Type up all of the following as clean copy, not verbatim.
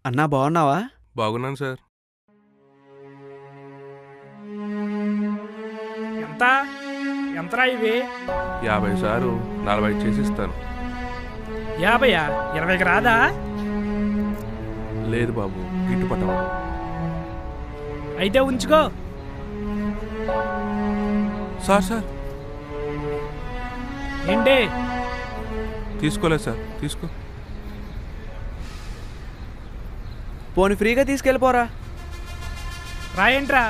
అన్నా బాగున్నావా? బాగున్నాను సార్. ఎంత ఎంతరా ఇవి? 50 సారు 40 చేసిస్తాను. 50? 20కి రాదా? లేదు బాబు, గిట్టుబాటు అవ్వదు. అయితే ఉంచుకో. సార్ సార్ ఏంటి? తీసుకోలేదు సార్, తీసుకో. పోను ఫ్రీగా తీసుకెళ్ళిపోరా. రాయేంట్రా?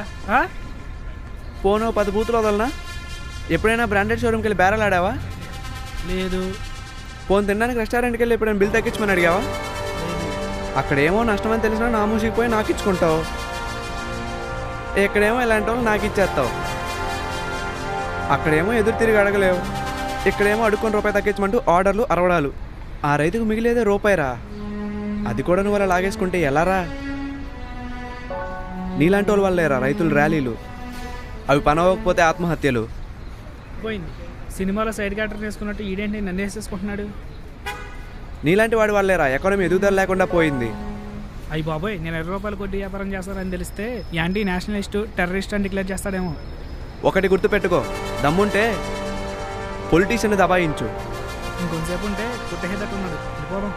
పోను 10 బూతులు వదలనా? ఎప్పుడైనా బ్రాండెడ్ షోరూమ్కి వెళ్ళి బేరాలు ఆడావా? లేదు. పోను తినడానికి రెస్టారెంట్కి వెళ్ళి ఎప్పుడైనా బిల్ తగ్గించమని అడిగావా? అక్కడేమో నష్టమని తెలిసినా నా మూసిపోయి నాకు ఇచ్చుకుంటావు, ఇక్కడేమో ఇలాంటి వాళ్ళు నాకు ఇచ్చేస్తావు. అక్కడేమో ఎదురు తిరిగి అడగలేవు, ఇక్కడేమో అడుక్కొని రూపాయి తగ్గించమంటూ ఆర్డర్లు అరవడాలు. ఆ రైతుకు మిగిలేదే రూపాయిరా, అది కూడా నువ్వు అలా లాగేసుకుంటే ఎలారా? నీలాంటి వాళ్ళు వాళ్ళేరా రైతులు ర్యాలీలు, అవి పని అవ్వకపోతే ఆత్మహత్యలు. పోయింది. సినిమాలో సైడ్ క్యారెక్టర్ వేసుకున్నట్టు ఈడేంటి నన్ను వేసేసుకుంటున్నాడు? నీలాంటి వాడి వాళ్ళేరా ఎకానమీ ఎదుగుదల లేకుండా పోయింది. అయ్యి బాబోయ్, నేను 20 రూపాయలు కొట్టి వ్యాపారం చేస్తానని తెలిస్తే యాంటీ నేషనలిస్ట్ టెర్రరిస్ట్ అని డిక్లేర్ చేస్తాడేమో. ఒకటి గుర్తుపెట్టుకో, దమ్ముంటే పొలిటీషియన్ దబాయించు. ఇంకొంతసేపు ఉంటే కుట్టేసేటట్టు ఉన్నాడు. వెళ్ళిపోదాం.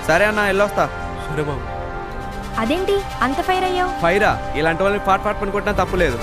సరే అన్న, వెళ్ళొస్తా. సరే బాబు. అదేంటి అంత ఫైర్ అయ్యావు? ఫైరా, ఇలాంటి వాళ్ళని పాట్ పని కొట్టినా తప్పులేదు.